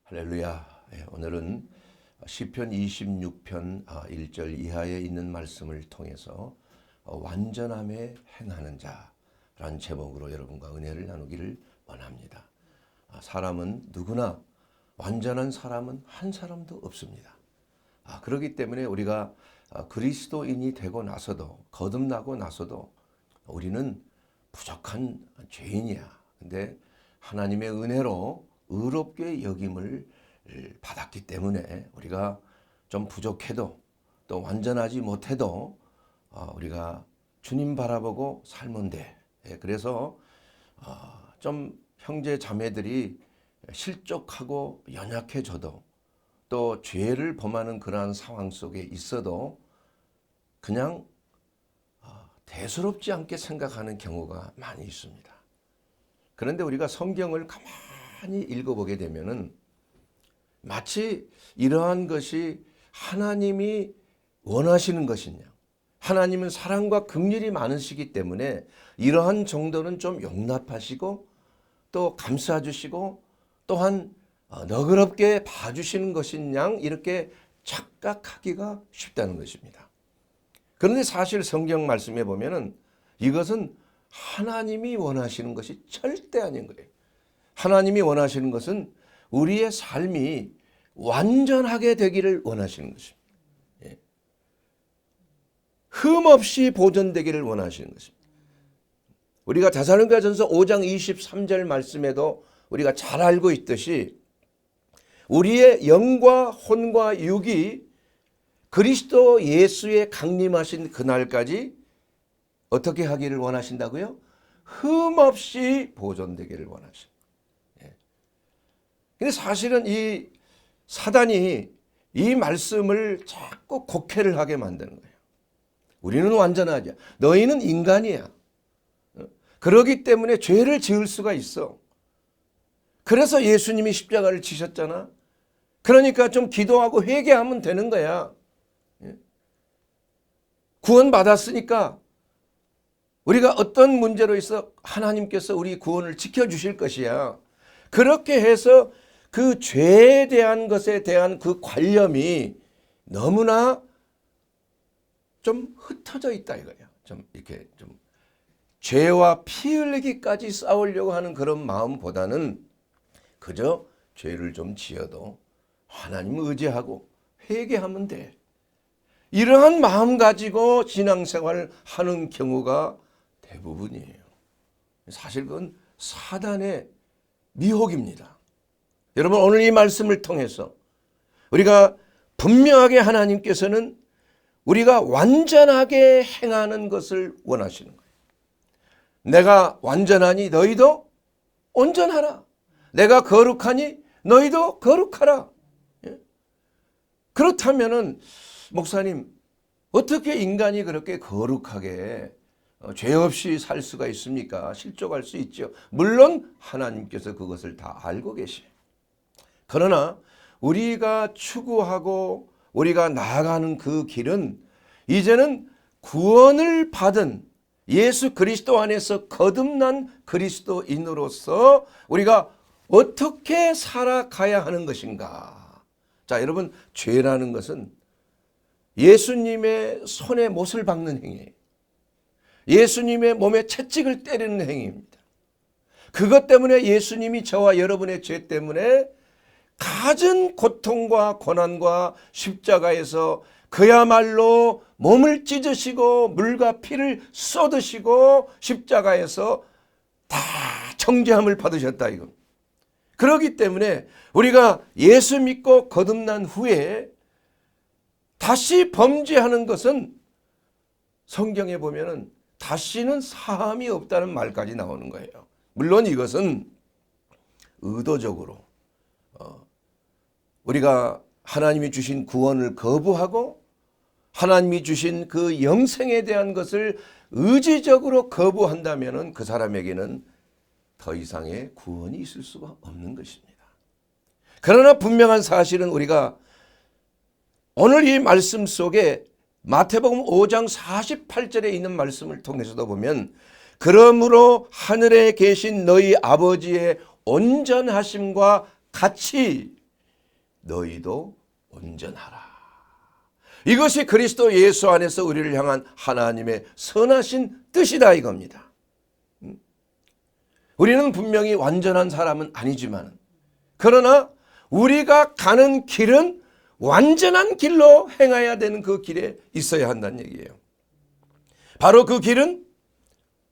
할렐루야. 오늘은 시편 26편 1절 이하에 있는 말씀을 통해서 완전함에 행하는 자라는 제목으로 여러분과 은혜를 나누기를 원합니다. 사람은 누구나 완전한 사람은 한 사람도 없습니다. 그렇기 때문에 우리가 그리스도인이 되고 나서도 거듭나고 나서도 우리는 부족한 죄인이야. 근데 하나님의 은혜로 의롭게 여김을 받았기 때문에 우리가 좀 부족해도 또 완전하지 못해도 우리가 주님 바라보고 살면 돼. 그래서 좀 형제 자매들이 실족하고 연약해져도 또 죄를 범하는 그러한 상황 속에 있어도 그냥 대수롭지 않게 생각하는 경우가 많이 있습니다. 그런데 우리가 성경을 가만히 읽어보게 되면은 마치 이러한 것이 하나님이 원하시는 것이냐, 하나님은 사랑과 긍휼이 많으시기 때문에 이러한 정도는 좀 용납하시고 또 감싸주시고 또한 너그럽게 봐주시는 것이냐 이렇게 착각하기가 쉽다는 것입니다. 그런데 사실 성경 말씀에 보면은 이것은 하나님이 원하시는 것이 절대 아닌 거예요. 하나님이 원하시는 것은 우리의 삶이 완전하게 되기를 원하시는 것입니다. 흠없이 보존되기를 원하시는 것입니다. 우리가 데살로니가전서 5장 23절 말씀에도 우리가 잘 알고 있듯이 우리의 영과 혼과 육이 그리스도 예수의 강림하신 그날까지 어떻게 하기를 원하신다고요? 흠없이 보존되기를 원하십니다. 근데 사실은 이 사단이 이 말씀을 자꾸 곡해를 하게 만드는 거예요. 우리는 완전하지. 너희는 인간이야. 그러기 때문에 죄를 지을 수가 있어. 그래서 예수님이 십자가를 지셨잖아. 그러니까 좀 기도하고 회개하면 되는 거야. 구원받았으니까 우리가 어떤 문제로 있어 하나님께서 우리 구원을 지켜주실 것이야. 그렇게 해서 그 죄에 대한 것에 대한 그 관념이 너무나 좀 흩어져 있다 이거예요. 좀 이렇게 좀 죄와 피 흘리기까지 싸우려고 하는 그런 마음보다는 그저 죄를 좀 지어도 하나님을 의지하고 회개하면 돼. 이러한 마음 가지고 신앙생활을 하는 경우가 대부분이에요. 사실 그건 사단의 미혹입니다. 여러분 오늘 이 말씀을 통해서 우리가 분명하게 하나님께서는 우리가 완전하게 행하는 것을 원하시는 거예요. 내가 완전하니 너희도 온전하라. 내가 거룩하니 너희도 거룩하라. 그렇다면은 목사님 어떻게 인간이 그렇게 거룩하게 죄 없이 살 수가 있습니까? 실족할 수 있죠. 물론 하나님께서 그것을 다 알고 계시요. 그러나 우리가 추구하고 우리가 나아가는 그 길은 이제는 구원을 받은 예수 그리스도 안에서 거듭난 그리스도인으로서 우리가 어떻게 살아가야 하는 것인가. 자, 여러분 죄라는 것은 예수님의 손에 못을 박는 행위예요. 예수님의 몸에 채찍을 때리는 행위입니다. 그것 때문에 예수님이 저와 여러분의 죄 때문에 갖은 고통과 고난과 십자가에서 그야말로 몸을 찢으시고 물과 피를 쏟으시고 십자가에서 다 정죄함을 받으셨다 이거. 그렇기 때문에 우리가 예수 믿고 거듭난 후에 다시 범죄하는 것은 성경에 보면은 다시는 사함이 없다는 말까지 나오는 거예요. 물론 이것은 의도적으로 우리가 하나님이 주신 구원을 거부하고 하나님이 주신 그 영생에 대한 것을 의지적으로 거부한다면 그 사람에게는 더 이상의 구원이 있을 수가 없는 것입니다. 그러나 분명한 사실은 우리가 오늘 이 말씀 속에 마태복음 5장 48절에 있는 말씀을 통해서도 보면 그러므로 하늘에 계신 너희 아버지의 온전하심과 같이 너희도 온전하라. 이것이 그리스도 예수 안에서 우리를 향한 하나님의 선하신 뜻이다 이겁니다. 우리는 분명히 완전한 사람은 아니지만, 그러나 우리가 가는 길은 완전한 길로 행해야 되는 그 길에 있어야 한다는 얘기예요. 바로 그 길은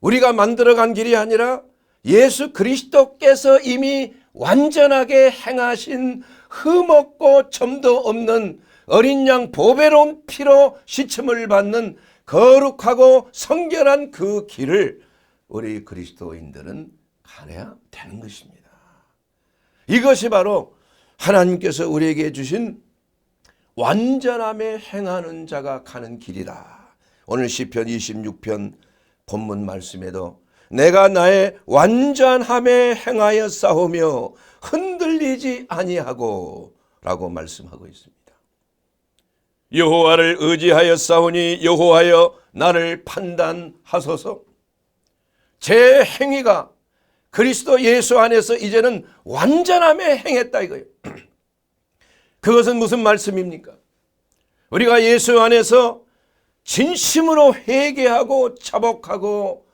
우리가 만들어간 길이 아니라 예수 그리스도께서 이미 완전하게 행하신 흠없고 점도 없는 어린 양 보배로운 피로 시침을 받는 거룩하고 성결한 그 길을 우리 그리스도인들은 가야 되는 것입니다. 이것이 바로 하나님께서 우리에게 주신 완전함에 행하는 자가 가는 길이다. 오늘 시편 26편 본문 말씀에도 내가 나의 완전함에 행하여 싸우며 흔들리지 아니하고 라고 말씀하고 있습니다. 여호와를 의지하여 싸우니 여호와여 나를 판단하소서. 제 행위가 그리스도 예수 안에서 이제는 완전함에 행했다 이거예요. 그것은 무슨 말씀입니까? 우리가 예수 안에서 진심으로 회개하고 자복하고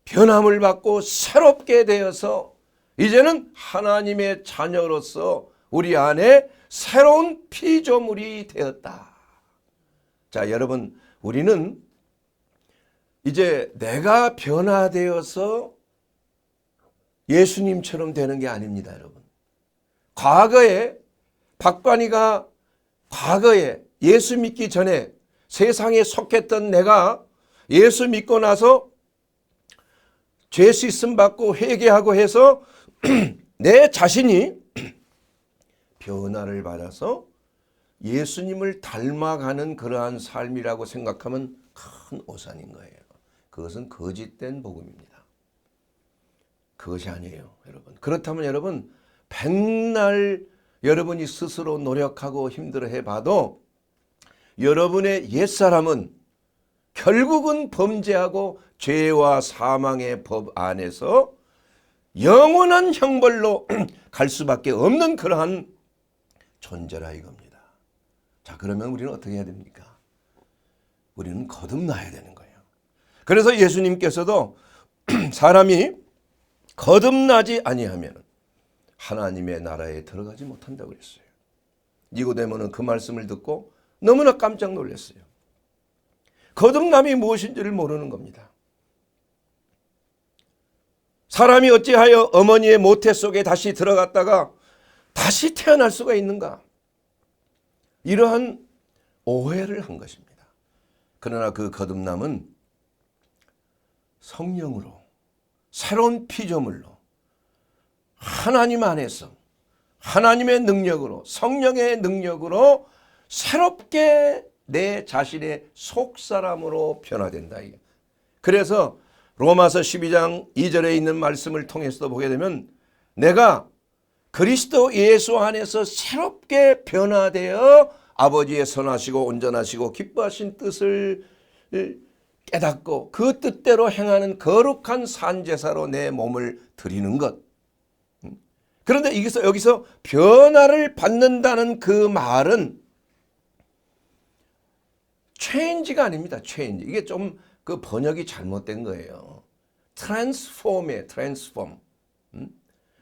변함을 받고 새롭게 되어서 이제는 하나님의 자녀로서 우리 안에 새로운 피조물이 되었다. 자, 여러분, 우리는 이제 내가 변화되어서 예수님처럼 되는 게 아닙니다, 여러분. 과거에 박관이가 과거에 예수 믿기 전에 세상에 속했던 내가 예수 믿고 나서 죄 씻음 받고 회개하고 해서 내 자신이 변화를 받아서 예수님을 닮아가는 그러한 삶이라고 생각하면 큰 오산인 거예요. 그것은 거짓된 복음입니다. 그것이 아니에요, 여러분. 그렇다면 여러분, 백날 여러분이 스스로 노력하고 힘들어 해봐도 여러분의 옛사람은 결국은 범죄하고 죄와 사망의 법 안에서 영원한 형벌로 갈 수밖에 없는 그러한 존재라 이겁니다. 자, 그러면 우리는 어떻게 해야 됩니까? 우리는 거듭나야 되는 거예요. 그래서 예수님께서도 사람이 거듭나지 아니하면 하나님의 나라에 들어가지 못한다고 그랬어요. 니고데모는 그 말씀을 듣고 너무나 깜짝 놀랐어요. 거듭남이 무엇인지를 모르는 겁니다. 사람이 어찌하여 어머니의 모태 속에 다시 들어갔다가 다시 태어날 수가 있는가? 이러한 오해를 한 것입니다. 그러나 그 거듭남은 성령으로 새로운 피조물로 하나님 안에서 하나님의 능력으로 성령의 능력으로 새롭게 내 자신의 속사람으로 변화된다. 그래서 로마서 12장 2절에 있는 말씀을 통해서도 보게 되면 내가 그리스도 예수 안에서 새롭게 변화되어 아버지의 선하시고 온전하시고 기뻐하신 뜻을 깨닫고 그 뜻대로 행하는 거룩한 산제사로 내 몸을 드리는 것. 그런데 여기서 변화를 받는다는 그 말은 체인지가 아닙니다. 체인지. 이게 좀 그 번역이 잘못된 거예요. 트랜스폼이에요. 트랜스폼.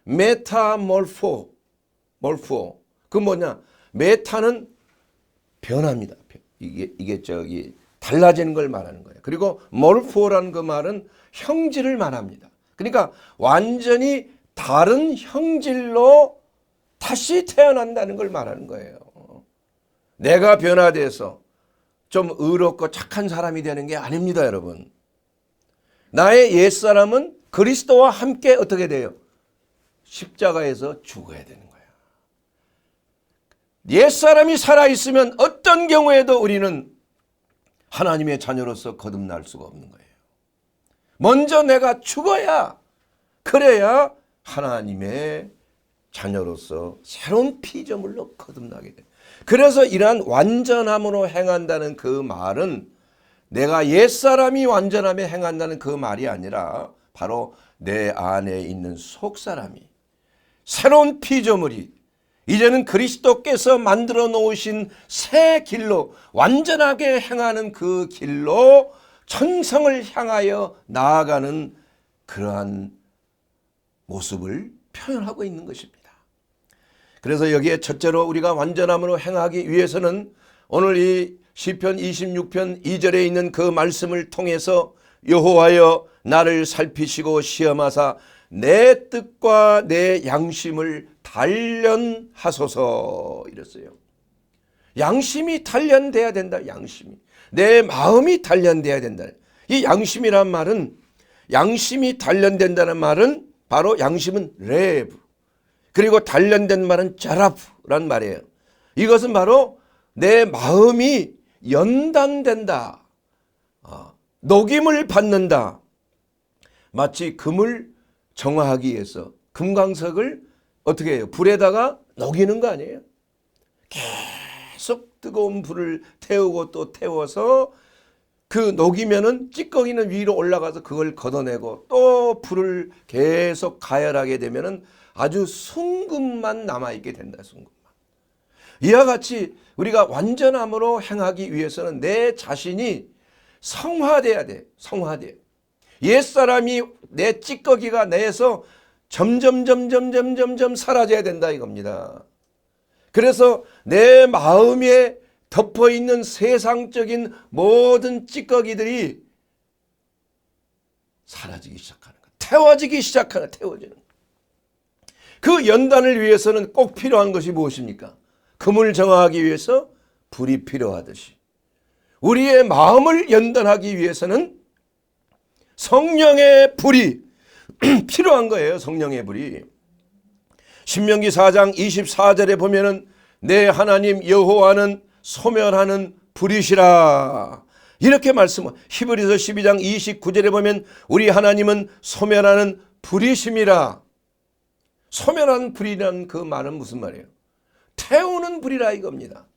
메타몰포. 그 뭐냐? 메타는 변합니다. 이게 달라지는 걸 말하는 거예요. 그리고 몰포라는 그 말은 형질을 말합니다. 그러니까 완전히 다른 형질로 다시 태어난다는 걸 말하는 거예요. 내가 변화돼서 좀 의롭고 착한 사람이 되는 게 아닙니다, 여러분. 나의 옛사람은 그리스도와 함께 어떻게 돼요? 십자가에서 죽어야 되는 거야. 옛사람이 살아있으면 어떤 경우에도 우리는 하나님의 자녀로서 거듭날 수가 없는 거예요. 먼저 내가 죽어야, 그래야 하나님의 자녀로서 새로운 피조물로 거듭나게 돼요. 그래서 이러한 완전함으로 행한다는 그 말은 내가 옛사람이 완전함에 행한다는 그 말이 아니라 바로 내 안에 있는 속사람이 새로운 피조물이 이제는 그리스도께서 만들어 놓으신 새 길로 완전하게 행하는 그 길로 천성을 향하여 나아가는 그러한 모습을 표현하고 있는 것입니다. 그래서 여기에 첫째로 우리가 완전함으로 행하기 위해서는 오늘 이 시편 26편 2절에 있는 그 말씀을 통해서 여호와여 나를 살피시고 시험하사 내 뜻과 내 양심을 단련하소서 이랬어요. 양심이 단련돼야 된다. 양심이. 내 마음이 단련돼야 된다. 이 양심이란 말은, 양심이 단련된다는 말은 바로 양심은 레브, 그리고 단련된 말은 자라프란 말이에요. 이것은 바로 내 마음이 연단된다. 녹임을 받는다. 마치 금을 정화하기 위해서 금광석을 어떻게 해요? 불에다가 녹이는 거 아니에요? 계속 뜨거운 불을 태우고 또 태워서 그 녹이면은 찌꺼기는 위로 올라가서 그걸 걷어내고 또 불을 계속 가열하게 되면은 아주 순금만 남아있게 된다. 순금만. 이와 같이 우리가 완전함으로 행하기 위해서는 내 자신이 성화돼야 돼. 성화돼요. 옛사람이 내 찌꺼기가 내에서 점점 사라져야 된다 이겁니다. 그래서 내 마음에 덮어있는 세상적인 모든 찌꺼기들이 사라지기 시작하는 거야. 태워지기 시작하는, 태워지는. 그 연단을 위해서는 꼭 필요한 것이 무엇입니까? 금을 정화하기 위해서 불이 필요하듯이 우리의 마음을 연단하기 위해서는 성령의 불이 필요한 거예요. 성령의 불이. 신명기 4장 24절에 보면은 내 하나님 여호와는 소멸하는 불이시라 이렇게 말씀을, 히브리서 12장 29절에 보면 우리 하나님은 소멸하는 불이심이라. 소멸하는 불이라는 그 말은 무슨 말이에요? 태우는 불이라 이겁니다.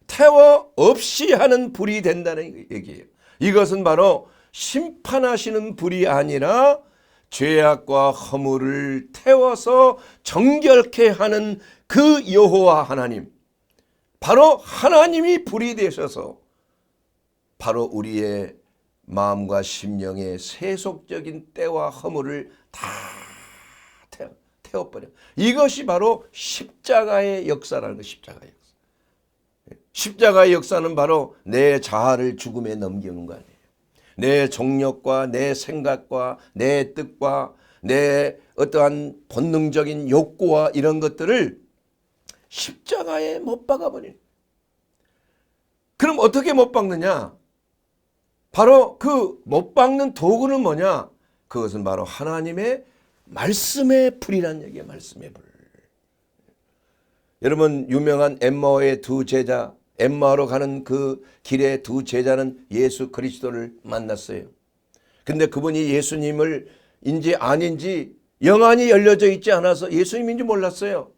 태워 없이 하는 불이 된다는 얘기예요. 이것은 바로 심판하시는 불이 아니라 죄악과 허물을 태워서 정결케 하는 그 여호와 하나님, 바로 하나님이 불이 되셔서 바로 우리의 마음과 심령의 세속적인 때와 허물을 다 태워버려. 이것이 바로 십자가의 역사라는 거. 십자가의 역사. 십자가의 역사는 바로 내 자아를 죽음에 넘기는 거 아니에요. 내 정욕과 내 생각과 내 뜻과 내 어떠한 본능적인 욕구와 이런 것들을 십자가에 못 박아버리는. 그럼 어떻게 못 박느냐? 바로 그 못 박는 도구는 뭐냐? 그것은 바로 하나님의 말씀의 불이란 얘기예요. 말씀의 불. 여러분 유명한 엠마오의 두 제자, 엠마오로 가는 그 길의 두 제자는 예수 그리스도를 만났어요. 근데 그분이 예수님을 인지 아닌지 영안이 열려져 있지 않아서 예수님인지 몰랐어요.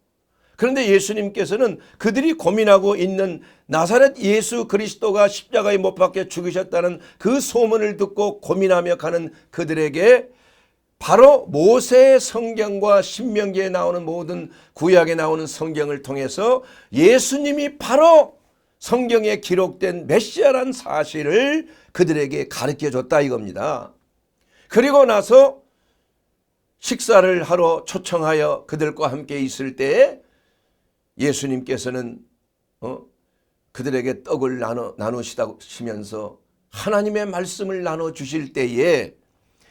그런데 예수님께서는 그들이 고민하고 있는 나사렛 예수 그리스도가 십자가에 못 박혀 죽으셨다는 그 소문을 듣고 고민하며 가는 그들에게 바로 모세의 성경과 신명기에 나오는 모든 구약에 나오는 성경을 통해서 예수님이 바로 성경에 기록된 메시아란 사실을 그들에게 가르쳐 줬다 이겁니다. 그리고 나서 식사를 하러 초청하여 그들과 함께 있을 때에 예수님께서는 그들에게 떡을 나누시면서 하나님의 말씀을 나눠주실 때에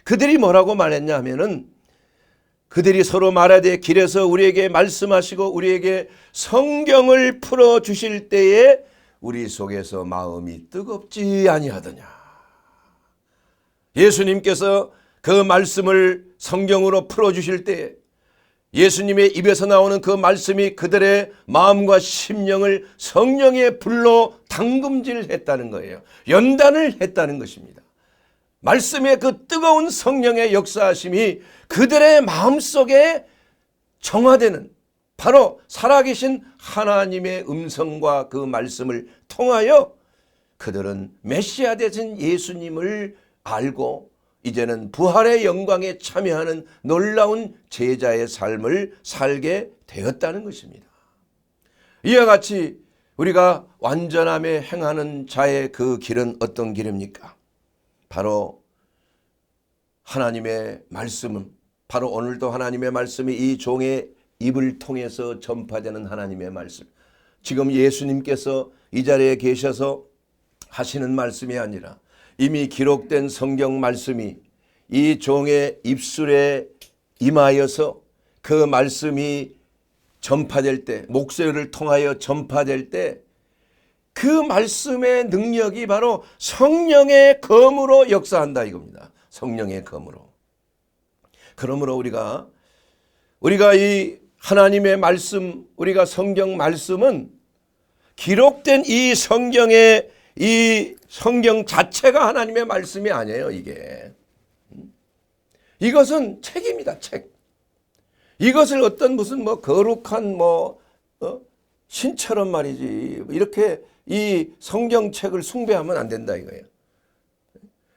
그들이 뭐라고 말했냐 하면은 그들이 서로 말하되 길에서 우리에게 말씀하시고 우리에게 성경을 풀어주실 때에 우리 속에서 마음이 뜨겁지 아니하더냐. 예수님께서 그 말씀을 성경으로 풀어주실 때 예수님의 입에서 나오는 그 말씀이 그들의 마음과 심령을 성령의 불로 담금질했다는 거예요. 연단을 했다는 것입니다. 말씀의 그 뜨거운 성령의 역사하심이 그들의 마음속에 정화되는, 바로 살아계신 하나님의 음성과 그 말씀을 통하여 그들은 메시아 되신 예수님을 알고 이제는 부활의 영광에 참여하는 놀라운 제자의 삶을 살게 되었다는 것입니다. 이와 같이 우리가 완전함에 행하는 자의 그 길은 어떤 길입니까? 바로 하나님의 말씀은, 바로 오늘도 하나님의 말씀이 이 종의 입을 통해서 전파되는 하나님의 말씀. 지금 예수님께서 이 자리에 계셔서 하시는 말씀이 아니라 이미 기록된 성경 말씀이 이 종의 입술에 임하여서 그 말씀이 전파될 때, 목소리를 통하여 전파될 때 그 말씀의 능력이 바로 성령의 검으로 역사한다 이겁니다. 성령의 검으로. 그러므로 우리가 이 하나님의 말씀, 우리가 성경 말씀은 기록된 이 성경의 이 성경 자체가 하나님의 말씀이 아니에요. 이것은 책입니다. 책. 이것을 어떤 무슨 거룩한 신처럼 말이지 이렇게 이 성경책을 숭배하면 안 된다 이거예요.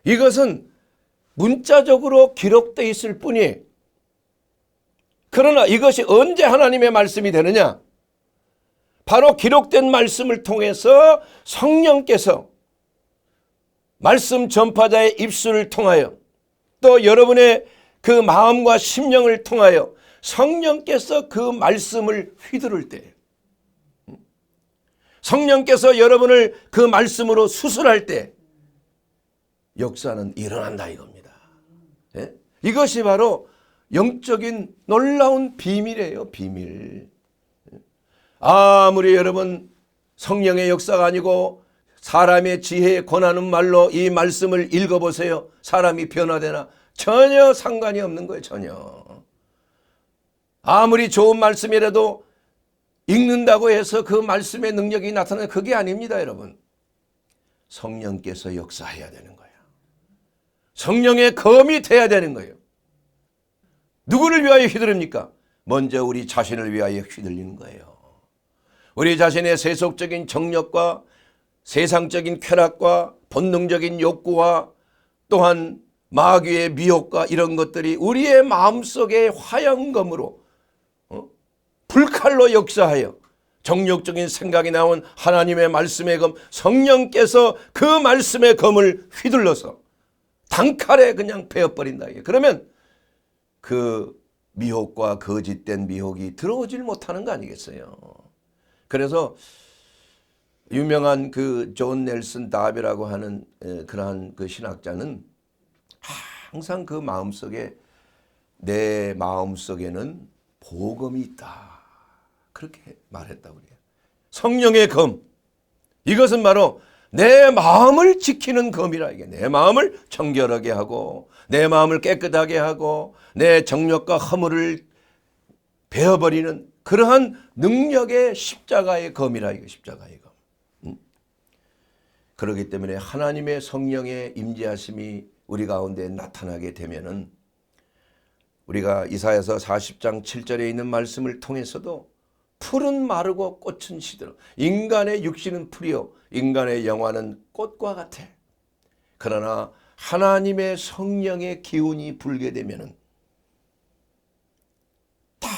이것은 문자적으로 기록되어 있을 뿐이에요. 그러나 이것이 언제 하나님의 말씀이 되느냐? 바로 기록된 말씀을 통해서 성령께서 말씀 전파자의 입술을 통하여 또 여러분의 그 마음과 심령을 통하여 성령께서 그 말씀을 휘두를 때, 성령께서 여러분을 그 말씀으로 수술할 때 역사는 일어난다 이겁니다. 예? 이것이 바로 영적인 놀라운 비밀이에요. 비밀. 아무리 여러분 성령의 역사가 아니고 사람의 지혜에 권하는 말로 이 말씀을 읽어보세요. 사람이 변화되나? 전혀 상관이 없는 거예요. 전혀. 아무리 좋은 말씀이라도 읽는다고 해서 그 말씀의 능력이 나타나는 그게 아닙니다. 여러분. 성령께서 역사해야 되는 거예요. 성령의 검이 돼야 되는 거예요. 누구를 위하여 휘두릅니까? 먼저 우리 자신을 위하여 휘둘리는 거예요. 우리 자신의 세속적인 정력과 세상적인 쾌락과 본능적인 욕구와 또한 마귀의 미혹과 이런 것들이 우리의 마음속에 화영검으로 불칼로 역사하여 정욕적인 생각이 나온 하나님의 말씀의 검, 성령께서 그 말씀의 검을 휘둘러서 단칼에 그냥 베어버린다. 그러면 그 미혹과 거짓된 미혹이 들어오질 못하는 거 아니겠어요? 그래서 유명한 그 존 넬슨 다비라고 하는 그러한 그 신학자는 항상 그 마음속에 내 마음속에는 복음이 있다. 그렇게 말했다고 그래요. 성령의 검. 이것은 바로 내 마음을 지키는 검이라. 이게 내 마음을 정결하게 하고 내 마음을 깨끗하게 하고 내 정욕과 허물을 베어버리는 그러한 능력의 십자가의 검이라. 이거 십자가의 검. 그렇기 때문에 하나님의 성령의 임재하심이 우리 가운데 나타나게 되면은 우리가 이사야서 40장 7절에 있는 말씀을 통해서도 풀은 마르고 꽃은 시들어 인간의 육신은 풀이요 인간의 영혼은 꽃과 같아. 그러나 하나님의 성령의 기운이 불게 되면은 다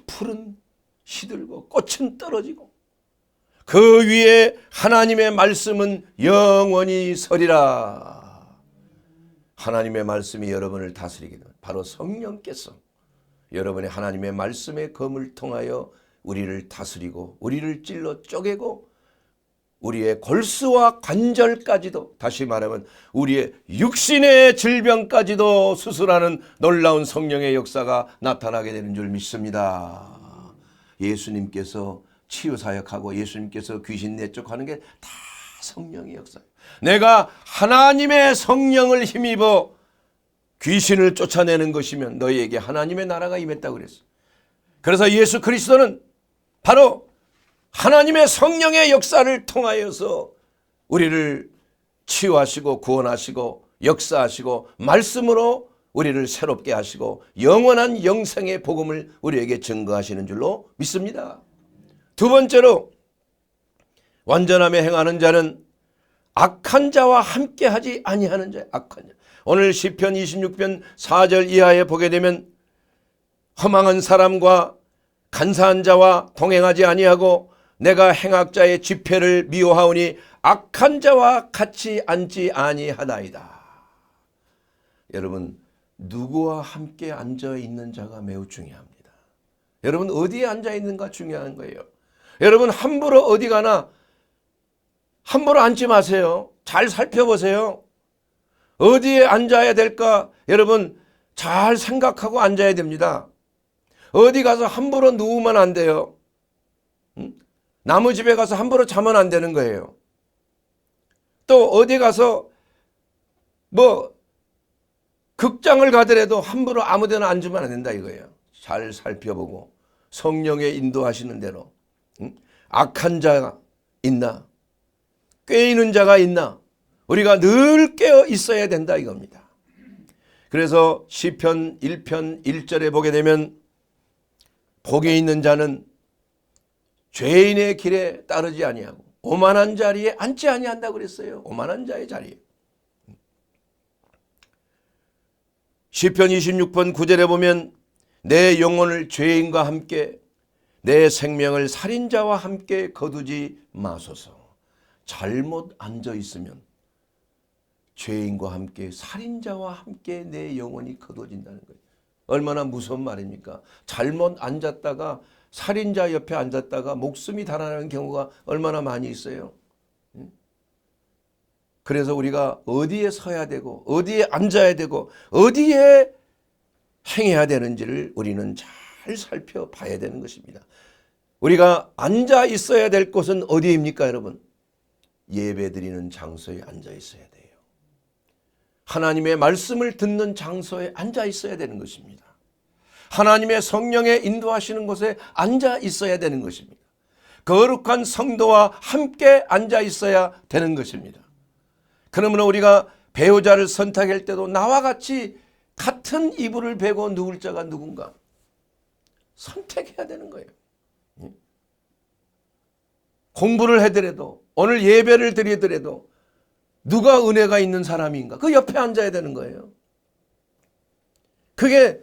풀은 시들고 꽃은 떨어지고 그 위에 하나님의 말씀은 영원히 서리라. 하나님의 말씀이 여러분을 다스리게 됩니다. 바로 성령께서 여러분의 하나님의 말씀의 검을 통하여 우리를 다스리고 우리를 찔러 쪼개고 우리의 골수와 관절까지도, 다시 말하면 우리의 육신의 질병까지도 수술하는 놀라운 성령의 역사가 나타나게 되는 줄 믿습니다. 예수님께서 치유사역하고 예수님께서 귀신 내쫓하는 게 다 성령의 역사예요. 내가 하나님의 성령을 힘입어 귀신을 쫓아내는 것이면 너희에게 하나님의 나라가 임했다고 그랬어요. 그래서 예수 그리스도는 바로 하나님의 성령의 역사를 통하여서 우리를 치유하시고 구원하시고 역사하시고 말씀으로 우리를 새롭게 하시고 영원한 영생의 복음을 우리에게 증거하시는 줄로 믿습니다. 두 번째로 완전함에 행하는 자는 악한 자와 함께하지 아니하는 자예요. 악한 자. 오늘 시편 26편 4절 이하에 보게 되면 허망한 사람과 간사한 자와 동행하지 아니하고 내가 행악자의 집회를 미워하오니 악한 자와 같이 앉지 아니하나이다. 여러분, 누구와 함께 앉아 있는 자가 매우 중요합니다. 여러분, 어디에 앉아 있는가 중요한 거예요. 여러분, 함부로 어디 가나 함부로 앉지 마세요. 잘 살펴보세요. 어디에 앉아야 될까? 여러분, 잘 생각하고 앉아야 됩니다. 어디 가서 함부로 누우면 안 돼요. 남의 집에 가서 함부로 자면 안 되는 거예요. 또 어디 가서 극장을 가더라도 함부로 아무 데나 앉으면 안 된다 이거예요. 잘 살펴보고 성령의 인도하시는 대로 악한 자가 있나? 꾀이는 자가 있나? 우리가 늘 깨어 있어야 된다 이겁니다. 그래서 시편 1편 1절에 보게 되면 복이 있는 자는 죄인의 길에 따르지 아니하고 오만한 자리에 앉지 아니한다고 그랬어요. 오만한 자의 자리에. 시편 26편 9절에 보면 내 영혼을 죄인과 함께 내 생명을 살인자와 함께 거두지 마소서. 잘못 앉아 있으면 죄인과 함께 살인자와 함께 내 영혼이 거둬진다는 거예요. 얼마나 무서운 말입니까? 잘못 앉았다가 살인자 옆에 앉았다가 목숨이 달아나는 경우가 얼마나 많이 있어요. 그래서 우리가 어디에 서야 되고 어디에 앉아야 되고 어디에 행해야 되는지를 우리는 잘 살펴봐야 되는 것입니다. 우리가 앉아 있어야 될 곳은 어디입니까, 여러분? 예배드리는 장소에 앉아 있어야 돼요. 하나님의 말씀을 듣는 장소에 앉아 있어야 되는 것입니다. 하나님의 성령의 인도하시는 곳에 앉아 있어야 되는 것입니다. 거룩한 성도와 함께 앉아 있어야 되는 것입니다. 그러므로 우리가 배우자를 선택할 때도 나와 같이 같은 이불을 베고 누울 자가 누군가 선택해야 되는 거예요. 공부를 해더라도 오늘 예배를 드리더라도 누가 은혜가 있는 사람인가 그 옆에 앉아야 되는 거예요. 그게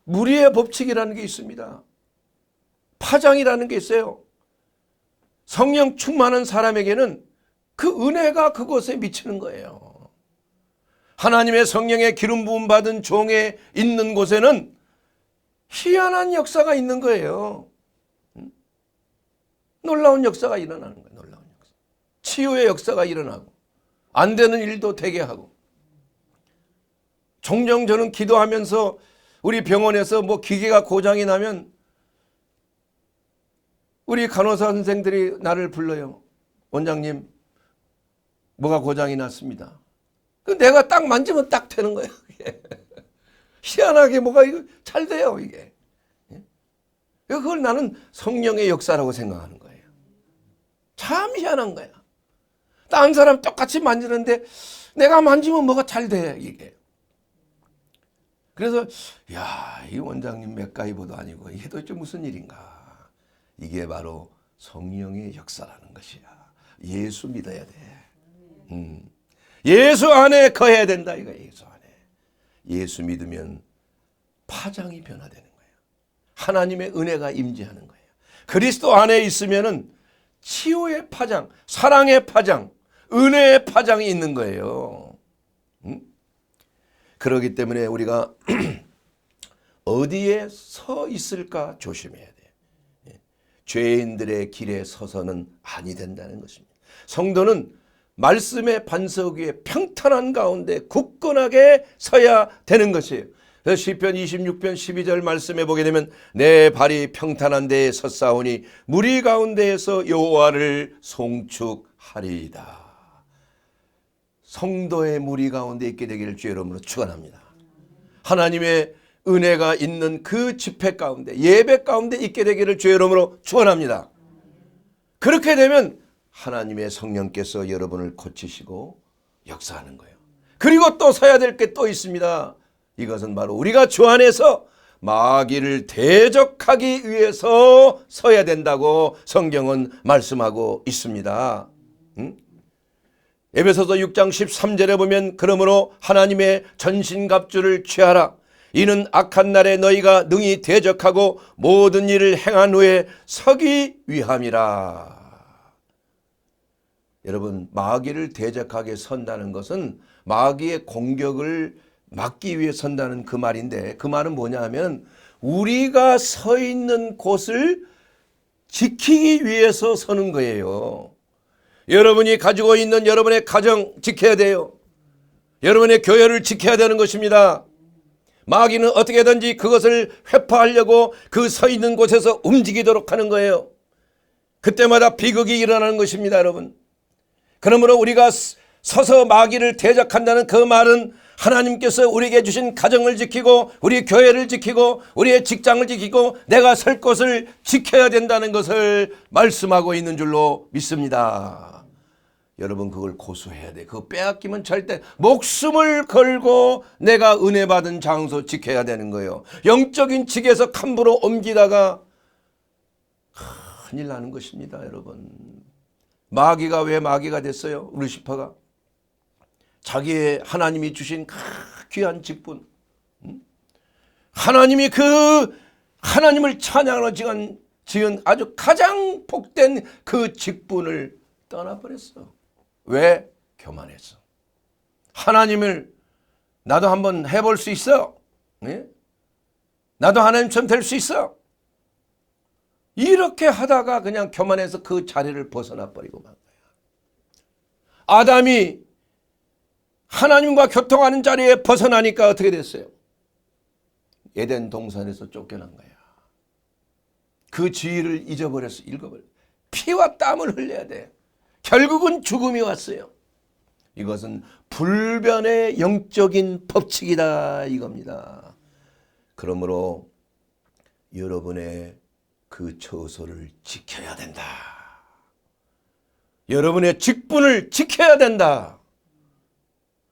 무리의 법칙이라는 게 있습니다. 파장이라는 게 있어요. 성령 충만한 사람에게는 그 은혜가 그곳에 미치는 거예요. 하나님의 성령의 기름 부음 받은 종에 있는 곳에는 희한한 역사가 있는 거예요. 놀라운 역사가 일어나는 거예요. 놀라운 역사. 치유의 역사가 일어나고 안 되는 일도 되게 하고. 종종 저는 기도하면서 우리 병원에서 기계가 고장이 나면 우리 간호사 선생들이 나를 불러요. 원장님, 뭐가 고장이 났습니다. 내가 딱 만지면 딱 되는 거예요. 희한하게 뭐가 이거 잘 돼요, 이게. 그걸 나는 성령의 역사라고 생각하는 거예요. 참 희한한 거야. 다른 사람 똑같이 만지는데 내가 만지면 뭐가 잘 돼, 이게. 그래서 이 원장님 맥가이버도 아니고 이게 도대체 무슨 일인가. 이게 바로 성령의 역사라는 것이야. 예수 믿어야 돼. 예수 안에 거해야 된다 이거. 예수 안에. 예수 믿으면 파장이 변화되는 거예요. 하나님의 은혜가 임재하는 거예요. 그리스도 안에 있으면은 치유의 파장, 사랑의 파장, 은혜의 파장이 있는 거예요. 그렇기 때문에 우리가 어디에 서 있을까 조심해야 돼요. 죄인들의 길에 서서는 아니 된다는 것입니다. 성도는 말씀의 반석 위에 평탄한 가운데 굳건하게 서야 되는 것이에요. 그래서 시편 26편 12절 말씀에 보게 되면 내 발이 평탄한 데에 섰사오니 무리 가운데에서 여호와를 송축하리이다. 성도의 무리 가운데 있게 되기를 주의 이름으로 축원합니다. 하나님의 은혜가 있는 그 집회 가운데 예배 가운데 있게 되기를 주의 이름으로 축원합니다. 그렇게 되면 하나님의 성령께서 여러분을 고치시고 역사하는 거예요. 그리고 또 서야 될 게 또 있습니다. 이것은 바로 우리가 주 안에서 마귀를 대적하기 위해서 서야 된다고 성경은 말씀하고 있습니다. 에베소서 6장 13절에 보면 그러므로 하나님의 전신갑주를 취하라. 이는 악한 날에 너희가 능히 대적하고 모든 일을 행한 후에 서기 위함이라. 여러분, 마귀를 대적하게 선다는 것은 마귀의 공격을 막기 위해 선다는 그 말인데, 그 말은 뭐냐 하면 우리가 서 있는 곳을 지키기 위해서 서는 거예요. 여러분이 가지고 있는 여러분의 가정 지켜야 돼요. 여러분의 교회를 지켜야 되는 것입니다. 마귀는 어떻게든지 그것을 회파하려고 그 서 있는 곳에서 움직이도록 하는 거예요. 그때마다 비극이 일어나는 것입니다, 여러분. 그러므로 우리가 서서 마귀를 대적한다는 그 말은 하나님께서 우리에게 주신 가정을 지키고 우리 교회를 지키고 우리의 직장을 지키고 내가 설 곳을 지켜야 된다는 것을 말씀하고 있는 줄로 믿습니다. 여러분, 그걸 고수해야 돼. 그거 빼앗기면 절대, 목숨을 걸고 내가 은혜 받은 장소 지켜야 되는 거예요. 영적인 직에서 함부로 옮기다가 큰일 나는 것입니다, 여러분. 마귀가 왜 마귀가 됐어요? 루시퍼가 자기의 하나님이 주신 귀한 직분, 하나님이 그 하나님을 찬양하러 지은 아주 가장 복된 그 직분을 떠나버렸어. 왜? 교만했어. 하나님을 나도 한번 해볼 수 있어. 네? 나도 하나님처럼 될 수 있어. 이렇게 하다가 그냥 교만해서 그 자리를 벗어나 버리고 만 거야. 아담이 하나님과 교통하는 자리에 벗어나니까 어떻게 됐어요? 에덴 동산에서 쫓겨난 거야. 그 지위를 잊어버렸어. 읽어버렸어. 피와 땀을 흘려야 돼. 결국은 죽음이 왔어요. 이것은 불변의 영적인 법칙이다 이겁니다. 그러므로 여러분의 그 처소를 지켜야 된다. 여러분의 직분을 지켜야 된다.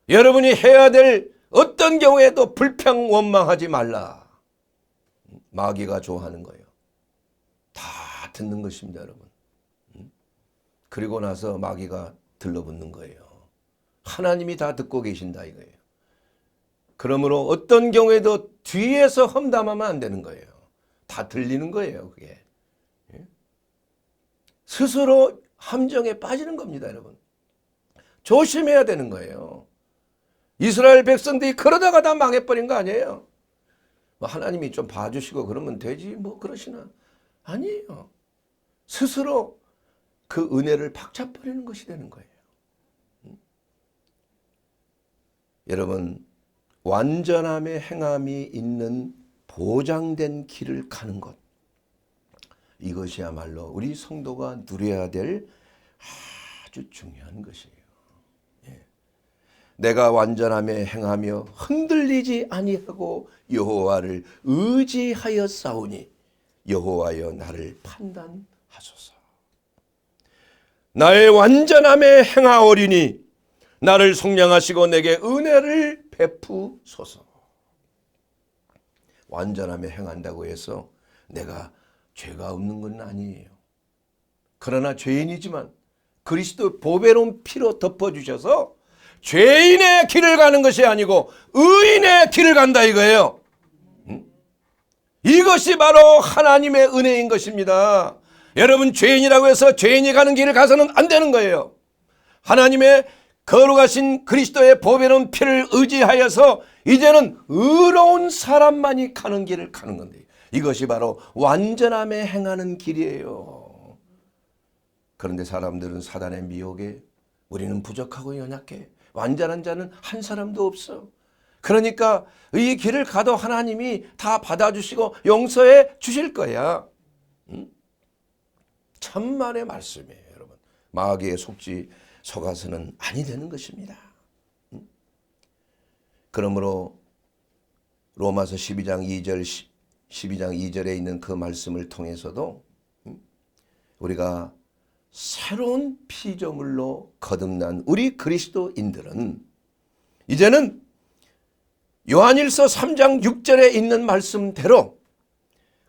여러분이 해야 될 어떤 경우에도 불평 원망하지 말라. 마귀가 좋아하는 거예요. 다 듣는 것입니다, 여러분. 그리고 나서 마귀가 들러붙는 거예요. 하나님이 다 듣고 계신다 이거예요. 그러므로 어떤 경우에도 뒤에서 험담하면 안 되는 거예요. 다 들리는 거예요, 그게. 스스로 함정에 빠지는 겁니다, 여러분. 조심해야 되는 거예요. 이스라엘 백성들이 그러다가 다 망해버린 거 아니에요. 하나님이 좀 봐주시고 그러면 되지 뭐 그러시나. 아니에요. 스스로 그 은혜를 박차버리는 것이 되는 거예요. 여러분, 완전함의 행함이 있는 보장된 길을 가는 것, 이것이야말로 우리 성도가 누려야 될 아주 중요한 것이에요. 내가 완전함에 행하며 흔들리지 아니하고 여호와를 의지하여 싸우니 여호와여 나를 판단하소서. 나의 완전함에 행하오리니 나를 속량하시고 내게 은혜를 베푸소서. 완전함에 행한다고 해서 내가 죄가 없는 건 아니에요. 그러나 죄인이지만 그리스도 보배로운 피로 덮어주셔서 죄인의 길을 가는 것이 아니고 의인의 길을 간다 이거예요. 이것이 바로 하나님의 은혜인 것입니다. 여러분, 죄인이라고 해서 죄인이 가는 길을 가서는 안 되는 거예요. 하나님의 거룩하신 그리스도의 보배로운 피를 의지하여서 이제는 의로운 사람만이 가는 길을 가는 건데, 이것이 바로 완전함에 행하는 길이에요. 그런데 사람들은 사단의 미혹에 우리는 부족하고 연약해, 완전한 자는 한 사람도 없어. 그러니까 이 길을 가도 하나님이 다 받아주시고 용서해 주실 거야. 천만의 말씀이에요, 여러분. 마귀에 속아서는 아니 되는 것입니다. 그러므로 로마서 12장 2절에 있는 그 말씀을 통해서도 우리가 새로운 피조물로 거듭난 우리 그리스도인들은 이제는 요한일서 3장 6절에 있는 말씀대로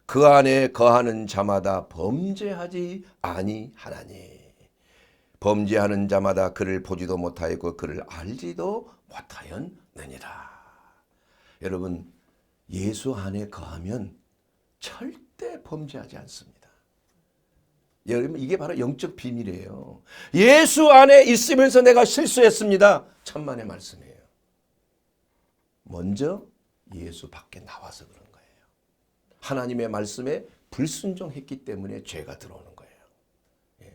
그 안에 거하는 자마다 범죄하지 아니하나니 범죄하는 자마다 그를 보지도 못하였고 그를 알지도 못하였느니라. 여러분, 예수 안에 거하면 절대 범죄하지 않습니다. 여러분, 이게 바로 영적 비밀이에요. 예수 안에 있으면서 내가 실수했습니다. 천만의 말씀이에요. 먼저 예수 밖에 나와서 그런 거예요. 하나님의 말씀에 불순종했기 때문에 죄가 들어오는 거예요. 예.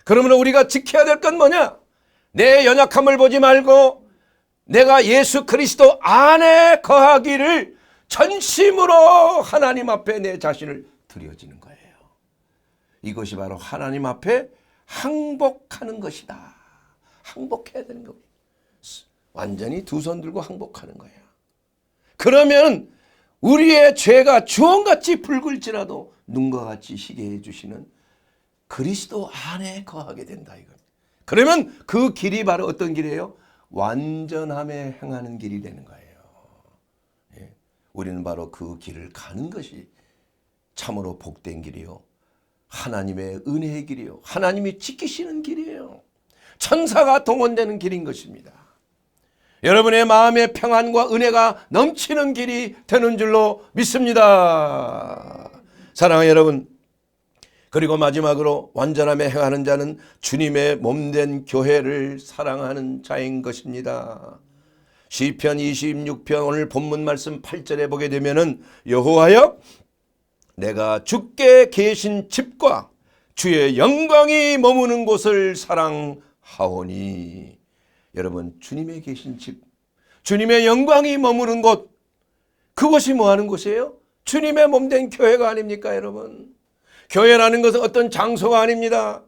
그러면 우리가 지켜야 될 건 뭐냐? 내 연약함을 보지 말고 내가 예수 그리스도 안에 거하기를 전심으로 하나님 앞에 내 자신을 드려지는 거예요. 이것이 바로 하나님 앞에 항복하는 것이다. 항복해야 되는 거예요. 완전히 두 손 들고 항복하는 거예요. 그러면 우리의 죄가 주홍같이 붉을지라도 눈과 같이 희게 해주시는 그리스도 안에 거하게 된다 이겁니다. 그러면 그 길이 바로 어떤 길이에요? 완전함에 행하는 길이 되는 거예요. 예. 우리는 바로 그 길을 가는 것이 참으로 복된 길이요, 하나님의 은혜의 길이요, 하나님이 지키시는 길이에요. 천사가 동원되는 길인 것입니다. 여러분의 마음의 평안과 은혜가 넘치는 길이 되는 줄로 믿습니다. 사랑하는 여러분, 그리고 마지막으로 완전함에 행하는 자는 주님의 몸된 교회를 사랑하는 자인 것입니다. 시편 26편 오늘 본문 말씀 8절에 보게 되면은 여호와여 내가 주께 계신 집과 주의 영광이 머무는 곳을 사랑하오니. 여러분, 주님의 계신 집, 주님의 영광이 머무는 곳, 그것이 뭐 하는 곳이에요? 주님의 몸된 교회가 아닙니까 여러분? 교회라는 것은 어떤 장소가 아닙니다.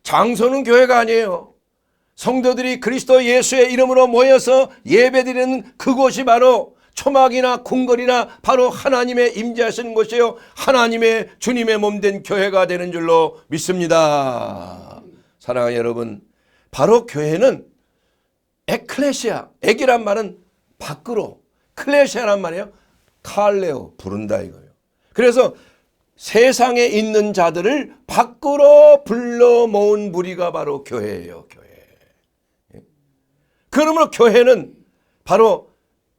장소는 교회가 아니에요. 성도들이 그리스도 예수의 이름으로 모여서 예배드리는 그곳이 바로 초막이나 궁궐이나 바로 하나님의 임재하시는 곳이에요. 하나님의 주님의 몸된 교회가 되는 줄로 믿습니다. 사랑하는 여러분, 바로 교회는 에클레시아, 액이란 말은 밖으로, 클레시아란 말이에요. 칼레오, 부른다 이거예요. 그래서 세상에 있는 자들을 밖으로 불러 모은 무리가 바로 교회예요. 교회. 그러므로 교회는 바로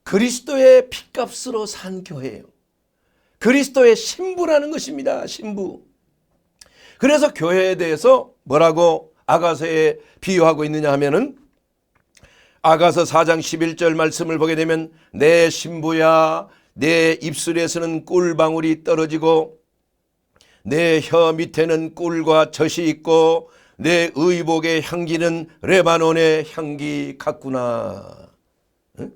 그리스도의 핏값으로 산 교회예요. 그리스도의 신부라는 것입니다. 신부. 그래서 교회에 대해서 뭐라고 아가서에 비유하고 있느냐 하면은 아가서 4장 11절 말씀을 보게 되면 내 신부야 내 입술에서는 꿀방울이 떨어지고 내 혀 밑에는 꿀과 젖이 있고 내 의복의 향기는 레바논의 향기 같구나. 응?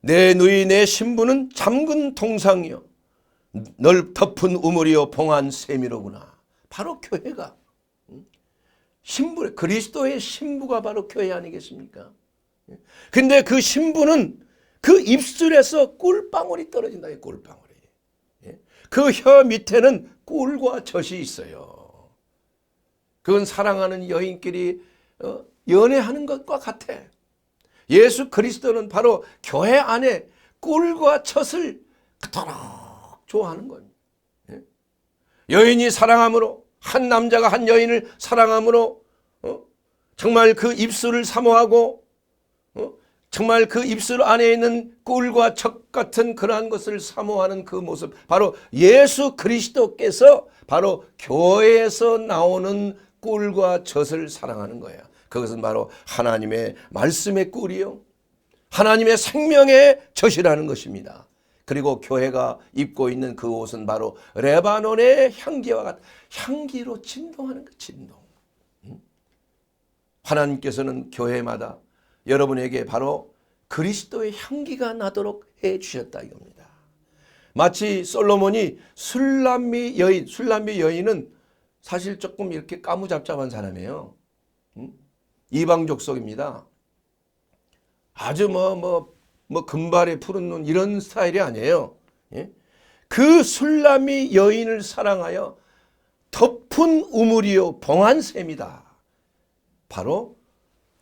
내 누이 내 신부는 잠근 동상이요 널 덮은 우물이요 봉한 세미로구나. 바로 교회가 신부, 그리스도의 신부가 바로 교회 아니겠습니까? 근데 그 신부는 그 입술에서 꿀방울이 떨어진다. 꿀방울이. 그 혀 밑에는 꿀과 젖이 있어요. 그건 사랑하는 여인끼리 연애하는 것과 같아. 예수 그리스도는 바로 교회 안에 꿀과 젖을 그토록 좋아하는 겁니다. 여인이 사랑함으로, 한 남자가 한 여인을 사랑함으로 정말 그 입술을 사모하고 정말 그 입술 안에 있는 꿀과 젖 같은 그러한 것을 사모하는 그 모습, 바로 예수 그리스도께서 바로 교회에서 나오는 꿀과 젖을 사랑하는 거예요. 그것은 바로 하나님의 말씀의 꿀이요, 하나님의 생명의 젖이라는 것입니다. 그리고 교회가 입고 있는 그 옷은 바로 레바논의 향기와 같은 향기로 진동하는 것, 진동. 하나님께서는 교회마다 여러분에게 바로 그리스도의 향기가 나도록 해 주셨다 이겁니다. 마치 솔로몬이 술람미 여인은 사실 조금 이렇게 까무잡잡한 사람이에요. 이방 족속입니다. 아주 금발에 푸른 눈 이런 스타일이 아니에요. 그 술람미 여인을 사랑하여 덮은 우물이요 봉한 셈이다. 바로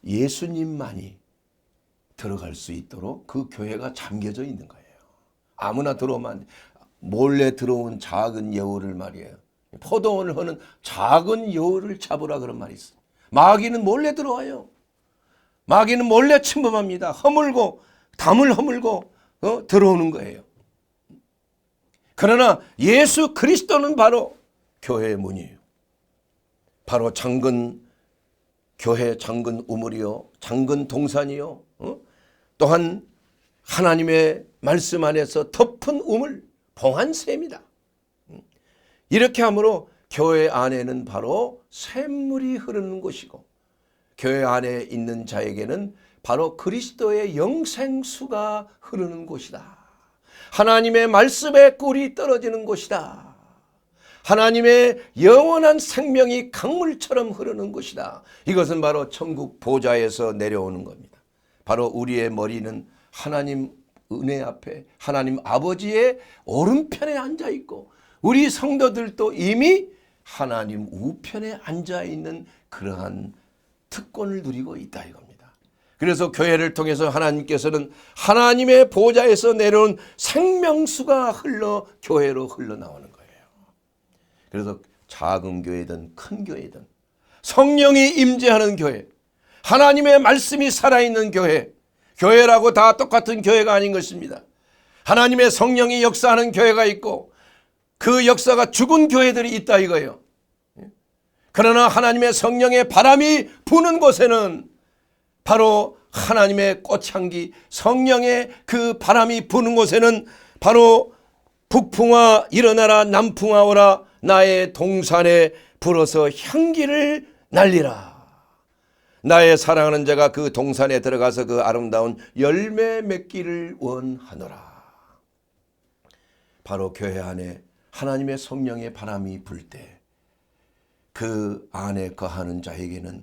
예수님만이 들어갈 수 있도록 그 교회가 잠겨져 있는 거예요. 아무나 들어오면 안 돼. 몰래 들어온 작은 여우를 말이에요. 포도원을 허는 작은 여우를 잡으라 그런 말이 있어요. 마귀는 몰래 들어와요. 마귀는 몰래 침범합니다. 허물고 담을 허물고 들어오는 거예요. 그러나 예수 그리스도는 바로 교회의 문이에요. 바로 장근 교회, 장근 우물이요, 장근 동산이요, 또한 하나님의 말씀 안에서 덮은 우물, 봉한샘이다. 이렇게 함으로 교회 안에는 바로 샘물이 흐르는 곳이고, 교회 안에 있는 자에게는 바로 그리스도의 영생수가 흐르는 곳이다. 하나님의 말씀에 꿀이 떨어지는 곳이다. 하나님의 영원한 생명이 강물처럼 흐르는 곳이다. 이것은 바로 천국 보좌에서 내려오는 겁니다. 바로 우리의 머리는 하나님 은혜 앞에 하나님 아버지의 오른편에 앉아 있고, 우리 성도들도 이미 하나님 우편에 앉아 있는 그러한 특권을 누리고 있다 이겁니다. 그래서 교회를 통해서 하나님께서는 하나님의 보좌에서 내려온 생명수가 흘러 교회로 흘러나오는 거예요. 그래서 작은 교회든 큰 교회든 성령이 임재하는 교회, 하나님의 말씀이 살아있는 교회, 교회라고 다 똑같은 교회가 아닌 것입니다. 하나님의 성령이 역사하는 교회가 있고 그 역사가 죽은 교회들이 있다 이거예요. 그러나 하나님의 성령의 바람이 부는 곳에는 바로 하나님의 꽃향기, 성령의 그 바람이 부는 곳에는 바로 북풍아 일어나라, 남풍아 오라, 나의 동산에 불어서 향기를 날리라. 나의 사랑하는 자가 그 동산에 들어가서 그 아름다운 열매 맺기를 원하노라. 바로 교회 안에 하나님의 성령의 바람이 불 때 그 안에 거하는 자에게는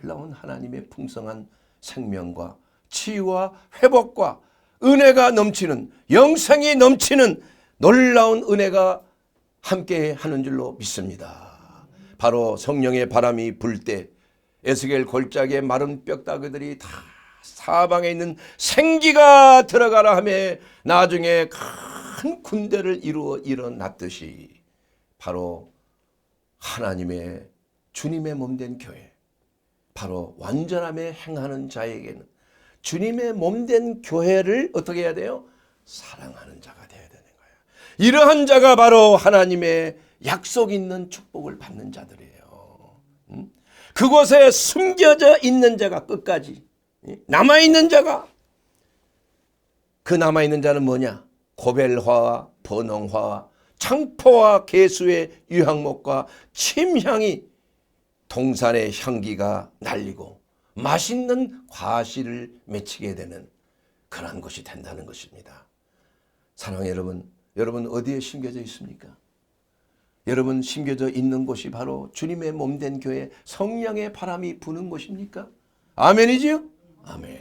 놀라운 하나님의 풍성한 생명과 치유와 회복과 은혜가 넘치는, 영생이 넘치는 놀라운 은혜가 함께 하는 줄로 믿습니다. 바로 성령의 바람이 불 때 에스겔 골짜기의 마른 뼈다귀들이 다 사방에 있는 생기가 들어가라 하며 나중에 큰 군대를 이루어 일어났듯이 바로 하나님의 주님의 몸된 교회, 바로 완전함에 행하는 자에게는 주님의 몸된 교회를 어떻게 해야 돼요? 사랑하는 자가 되어야 되는 거예요. 이러한 자가 바로 하나님의 약속 있는 축복을 받는 자들이에요. 그곳에 숨겨져 있는 자가 끝까지 남아있는 자가, 그 남아있는 자는 뭐냐? 고벨화와 번홍화와 창포와 개수의 유향목과 침향이 동산의 향기가 날리고 맛있는 과실을 맺히게 되는 그런 것이 된다는 것입니다. 사랑하는 여러분, 여러분 어디에 심겨져 있습니까? 여러분 심겨져 있는 곳이 바로 주님의 몸된 교회, 성령의 바람이 부는 곳입니까? 아멘이지요? 아멘.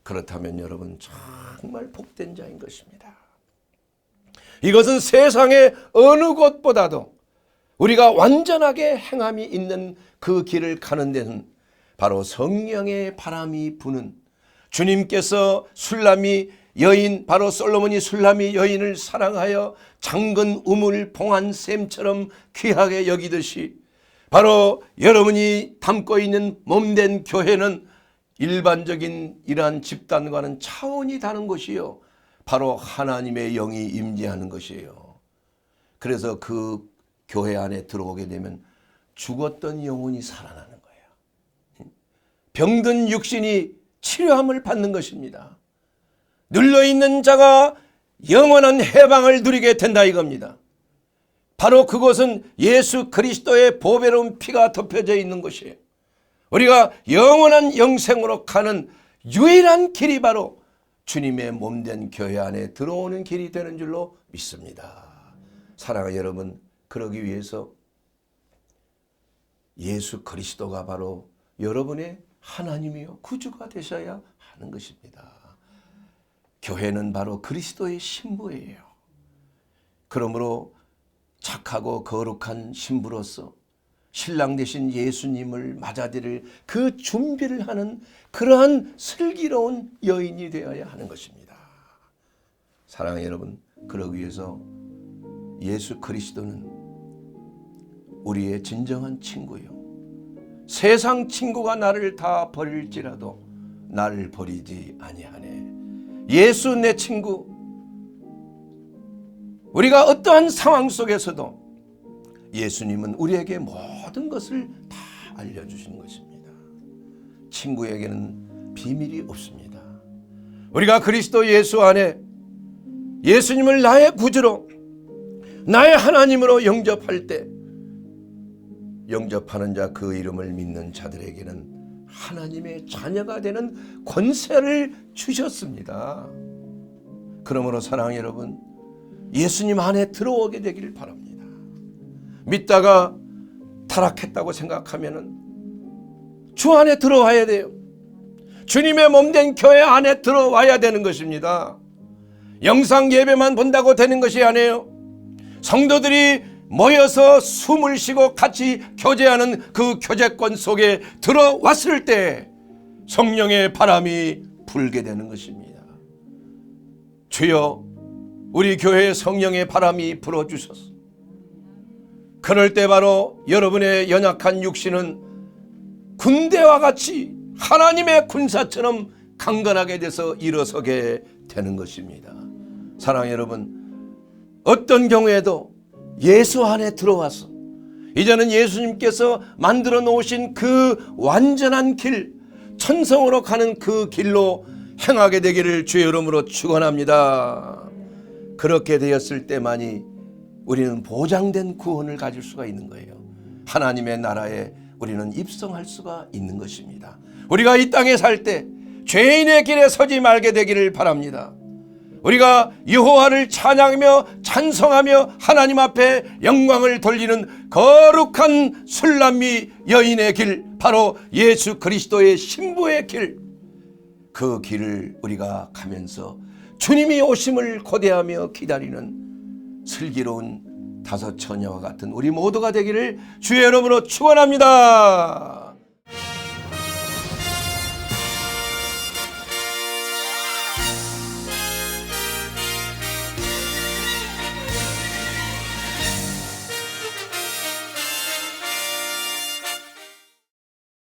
그렇다면 여러분 정말 복된 자인 것입니다. 이것은 세상의 어느 곳보다도 우리가 완전하게 행함이 있는 그 길을 가는 데는 바로 성령의 바람이 부는, 주님께서 술람이 여인, 바로 솔로몬이 술람이 여인을 사랑하여 장근 우물 봉한 샘처럼 귀하게 여기듯이 바로 여러분이 담고 있는 몸된 교회는 일반적인 이러한 집단과는 차원이 다른 것이요, 바로 하나님의 영이 임재하는 것이에요. 그래서 그 교회 안에 들어오게 되면 죽었던 영혼이 살아나는 거예요. 병든 육신이 치료함을 받는 것입니다. 눌려있는 자가 영원한 해방을 누리게 된다 이겁니다. 바로 그것은 예수 그리스도의 보배로운 피가 덮여져 있는 것이에요. 우리가 영원한 영생으로 가는 유일한 길이 바로 주님의 몸된 교회 안에 들어오는 길이 되는 줄로 믿습니다. 사랑하는 여러분, 그러기 위해서 예수 그리스도가 바로 여러분의 하나님이요 구주가 되셔야 하는 것입니다. 교회는 바로 그리스도의 신부예요. 그러므로 착하고 거룩한 신부로서 신랑 되신 예수님을 맞아들일 그 준비를 하는 그러한 슬기로운 여인이 되어야 하는 것입니다. 사랑하는 여러분, 그러기 위해서 예수 그리스도는 우리의 진정한 친구요, 세상 친구가 나를 다 버릴지라도 나를 버리지 아니하네. 예수 내 친구. 우리가 어떠한 상황 속에서도 예수님은 우리에게 모든 것을 다 알려주시는 것입니다. 친구에게는 비밀이 없습니다. 우리가 그리스도 예수 안에 예수님을 나의 구주로, 나의 하나님으로 영접할 때, 영접하는 자, 그 이름을 믿는 자들에게는 하나님의 자녀가 되는 권세를 주셨습니다. 그러므로 사랑하는 여러분, 예수님 안에 들어오게 되기를 바랍니다. 믿다가 타락했다고 생각하면은 주 안에 들어와야 돼요. 주님의 몸된 교회 안에 들어와야 되는 것입니다. 영상 예배만 본다고 되는 것이 아니에요. 성도들이 모여서 숨을 쉬고 같이 교제하는 그 교제권 속에 들어왔을 때 성령의 바람이 불게 되는 것입니다. 주여, 우리 교회에 성령의 바람이 불어주소서. 그럴 때 바로 여러분의 연약한 육신은 군대와 같이 하나님의 군사처럼 강건하게 돼서 일어서게 되는 것입니다. 사랑하는 여러분, 어떤 경우에도 예수 안에 들어와서 이제는 예수님께서 만들어 놓으신 그 완전한 길, 천성으로 가는 그 길로 행하게 되기를 주의 이름으로 축원합니다. 그렇게 되었을 때만이 우리는 보장된 구원을 가질 수가 있는 거예요. 하나님의 나라에 우리는 입성할 수가 있는 것입니다. 우리가 이 땅에 살 때 죄인의 길에 서지 말게 되기를 바랍니다. 우리가 여호와를 찬양하며 찬송하며 하나님 앞에 영광을 돌리는 거룩한 술람미 여인의 길, 바로 예수 그리스도의 신부의 길, 그 길을 우리가 가면서 주님이 오심을 고대하며 기다리는 슬기로운 다섯 처녀와 같은 우리 모두가 되기를 주의 이름으로 축원합니다.